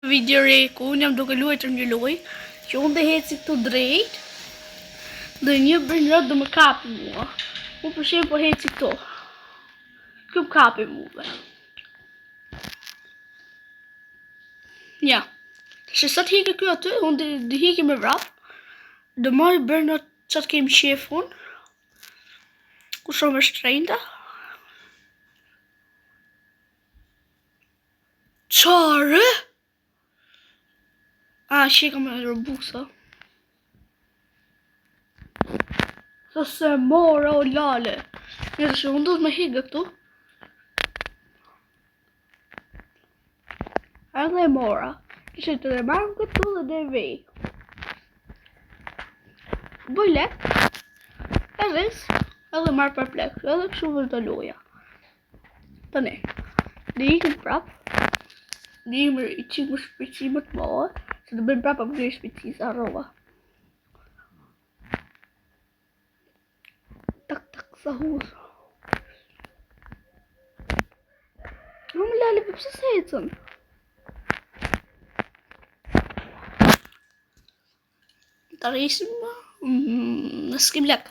Video re ku unë jam duke luajtur një lojë që unë dhe heci këtu drejt dhe një brinjot dhe më kapi mua. Unë për shemë po heci këtu. Kjo më kapi mua. Ja. Se sa të hike kjo aty, unë dhe hike me vrap. Dhe marrë brinjot që të kemë shefun. Ku shumë është trejnda. Qare? Shika me robusa. Sa se mora o lale. Një të shumë, unë do të me higa këtu. Edhe e mora. Kishe të dhe marrë këtu dhe dhe vej. Bëj lek. Edhe marrë për plek. Edhe këshu vërë të loja. Të ne. Dhe i këtë prap. Dhe i qikë më shpërcimet më. Se të bëjmë prap upgrade shpëci sa rova. Tak sa hus. Më lale për pëse se ecën. Ta rrisim në s'kim lek.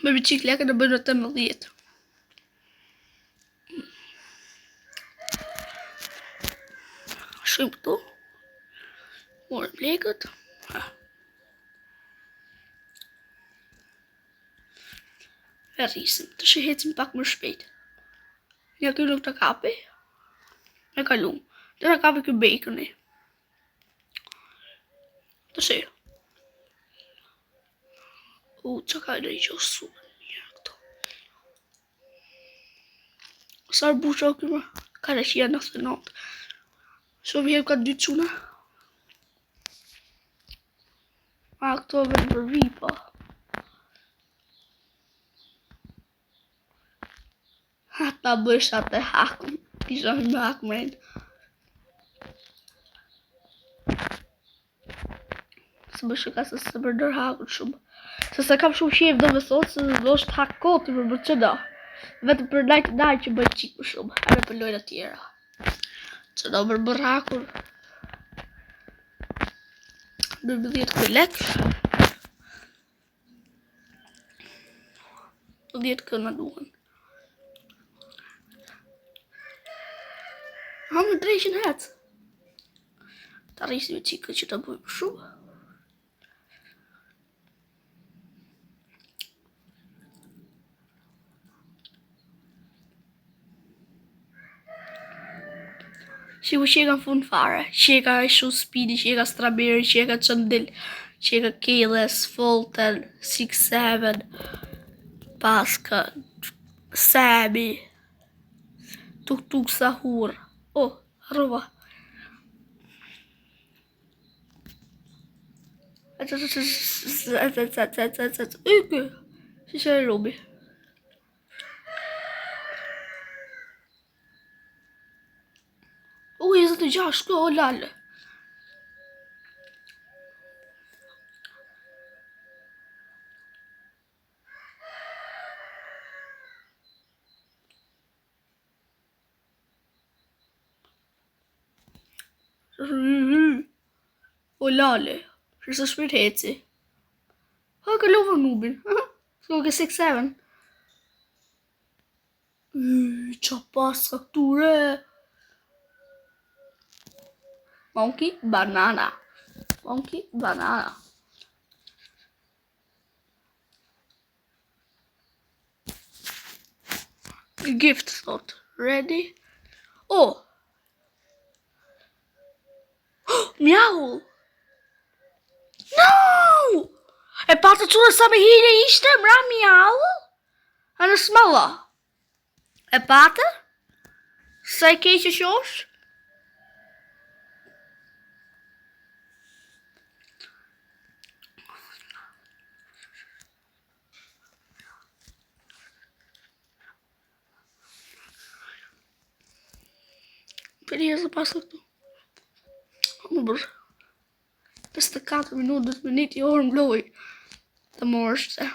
Me bëqik leke në bëjnë të më 10. Shumë këtu. Morëm lekët. E rrisim. Të shihecim pak më shpejt. Një kjo nuk të kapi. E kalum. Të në kapi kjo baconi. Të shi. Që ka në i gjosu një këto. Sa rbuqa o këma, ka në shia 99. Shumë jem ka 2 quna. Këto vërë për vipa. Ta bësha të haku. Kisha me haku mrejnë. Se bësha ka se përdër haku shumë. Se kam shumë shef do me thotë se do është hak koti për që da. Vetë për lajtë daj që bëjt qikë për shumë. Arë për lojnë atjera. Që da për bërë hakur. 12 këllek. 10 këllë në duhen. Hamë në drejshin hecë. Ta rrisim e qikë që ta bëjmë shumë. Shiku qeka në fund fare, qeka e shu speedy, qeka strawberry, qeka qëndil, qeka keles, folten, 6-7, paska, semi, tuk sahur, rova. Yke, si që e robi. E zë të gjash, këto o lale. O lale, që së shpirt heci. Ka lovër nubin. S'ko ke 6-7. Qa pas ka këture. Monkey banana. Monkey banana. Gift slot. Ready? Mjahu. No! E pata qure sa me hile ishte mra mjahu? A në smalla? E pata? Sa i keqë që është? Për e zë pasë këtu. Më bërë. 54 minutë, 10 minutë i orë më loj. Të morë është se.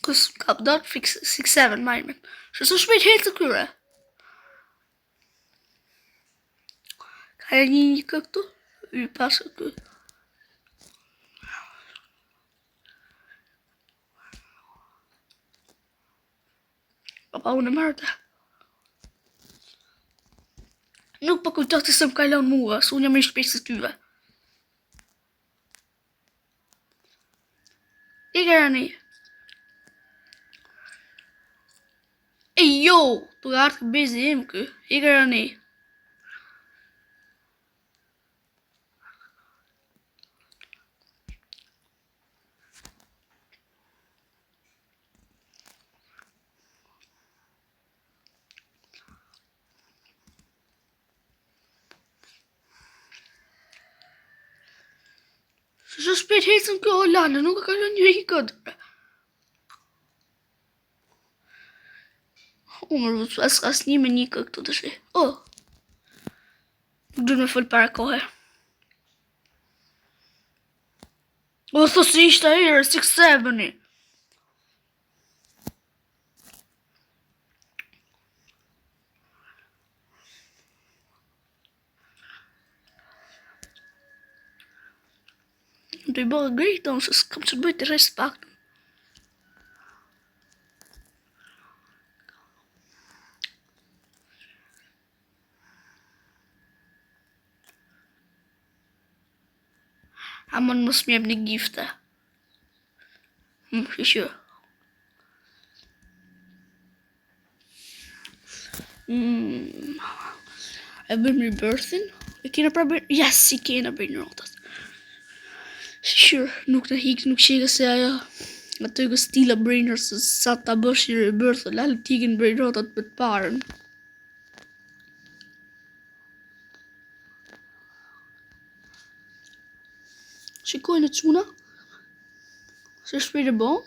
Kus ka dot fix 6-7 majmen. Që së shpejt hetë të kyre. Ka e një këtu. Y pasë këtu. Pa unë e marrë. Nuk po kujtoh të se më kalon mua, së unë jam i shpejt se tyve. I kërani. E jo, të artë bezi im kë. I kërani. Që shpejt hecën kjo Hollanda, nuk e kalon një i këtë. Më rëvëtu as një me një këtu të shi. Nuk du me full para kohë. Thë si ishte ere, 6-7-i. Do i bëhe grejtë, se s'kam që të bëjt të rejtë pak. Amon mos më jep një gifte. Shishë. E bëm rebirthin. E kena pra bërë. Yes, i kena bërë në rotat. Shishë, nuk të hikë, nuk shikë se ajo. Atë e stila brainer se sa ta bësh i rebirth, lalë t'ikin bërë rotat për të parën. Shikojnë e quna. Se shpejt e bon.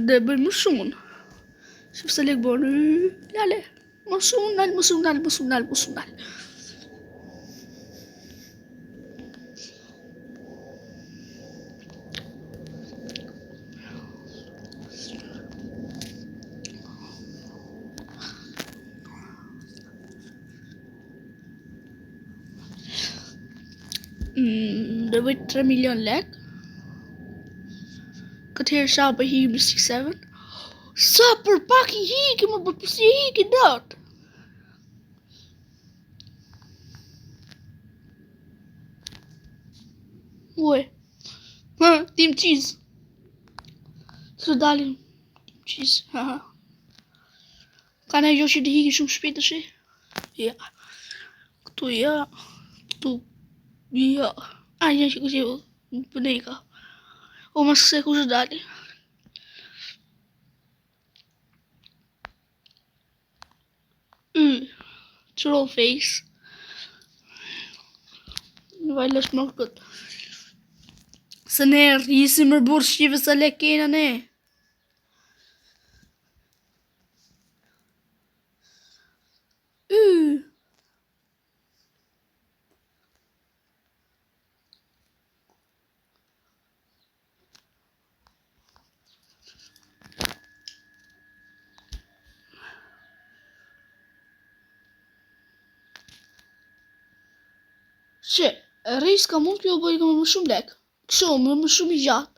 Dhe bëjmë më shumë. Shqip se lekë bon. Lale. Më shumë nalë. Dhe bëjt 3 milion lek. Këtë herë sha për hikë në 6-7. Sa për pak i hikë, më për përsi i hikë i datë. Ue. Team cheese. Së dalin. Team cheese. Ka në e gjoshi të hikë shumë shpejt të shi? Ja. Këtu ja. Këtu. Ja. Ja që këtë ju pënejka. O mas se ku së dalin. Troll face. Në vajlësh më këtë. Se ne rrisi më burë shqive sa le kena ne. Që, rejs ka mund kjo bëjë më shumë lek. Kësho, më shumë i gjatë.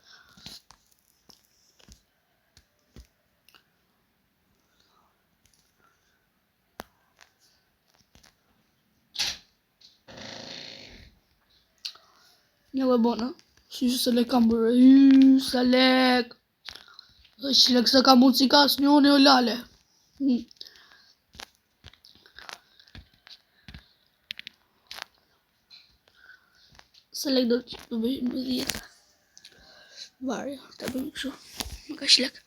Një e bona. Si se lek kam bërë. Sa lek. Që lek se ka mund si kas një one o lale. Se lek do të bëjë më 10. Varja, ta bëjmë kështu. Më ka shlek.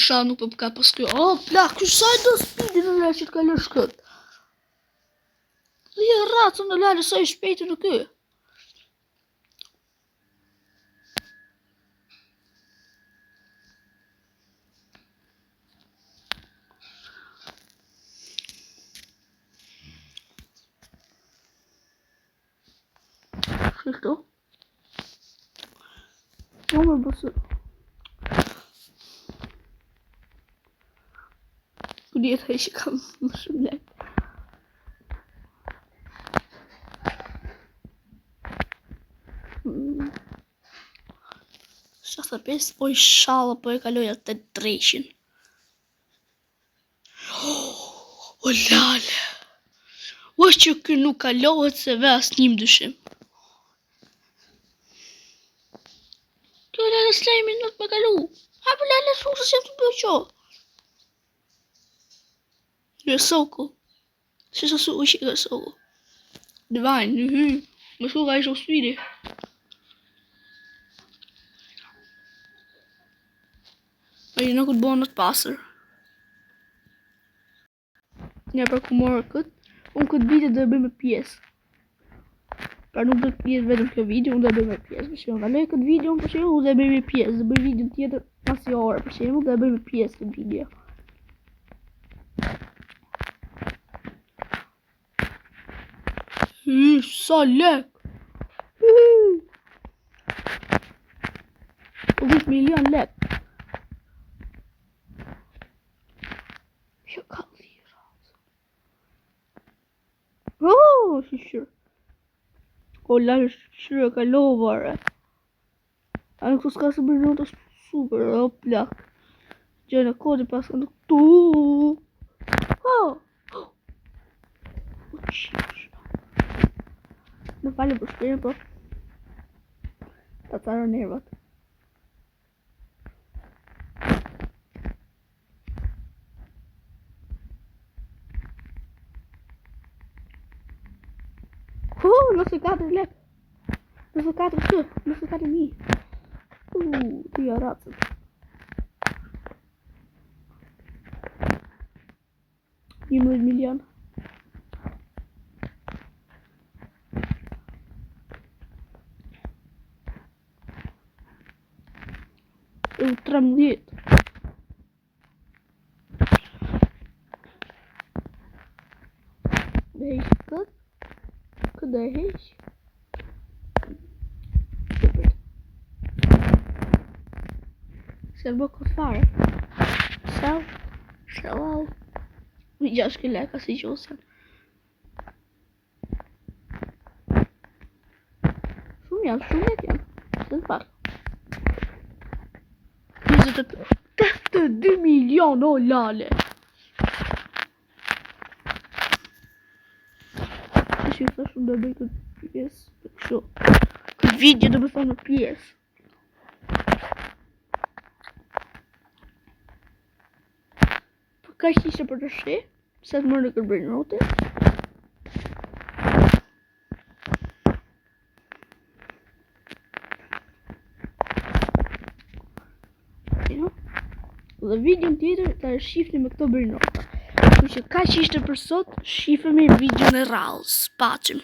Sha nuk për ka pas kjo. Plak, kjo saj do speedin në le që të kalësh këtë. Dhe je ratën në lale saj shpejtë në kjo. Kështu. Jo më bësë. Ku djetë që kam më shumë lek. Shasta 5, oj shala po e kaloja të 300. O lale. O që kë nuk kalohet se ve as njim dyshim. Kjo lale slejmi nuk me kalu. Ha për lale shumë se të bëjë qo. Në soku. Se sa su u që ka soku. Në vajnë, në hy. Më su ka isho sfidi. A i nuk të bënë të pasër. Një për ku morë këtë. Unë këtë video dhe bëj me pjesë. Pra nuk dhe pjesë vetëm kjo video, unë dhe bëj me pjesë. Për shumë, kaloj këtë video, unë për shumë, unë dhe bëj me pjesë. Dhe bëj video tjetër pasi orë, për shumë, dhe bëj me pjesë këtë video. Sa lek! 10 milion lek. Që ka lira. Oh, shishër. O, lalë shishër ka lovare. A nuk të s'ka se bërë në të super, o plak. Gjene kodi pas ka nuk tu. Oh. O, shishër. Në falë për shpirin, po. Ta tarë nervat. Nëse 4 lek. Nëse 4 së. Nëse 4.000. Të ja ratët. Një 10 milion. E 13. Dhe ishë këtë. Këtë dhe heq. Super. Se bë këtë fare. Shell. Mi 6 leka si gjosën. Shumë janë, shumë net janë. Se të parë. 22 milion, o lale. Që i thashëm dhe bëj këtë pjesë të kështu. Këtë video dhe më thonë në pjesë. Për ka ishte për të shi, se të mërë në këtë bëjnë rote. Dhe video në tjetër të shifni me këto bëjnë rote. Që ka që ishte për sot, shifemi video në rrallës. Pacim.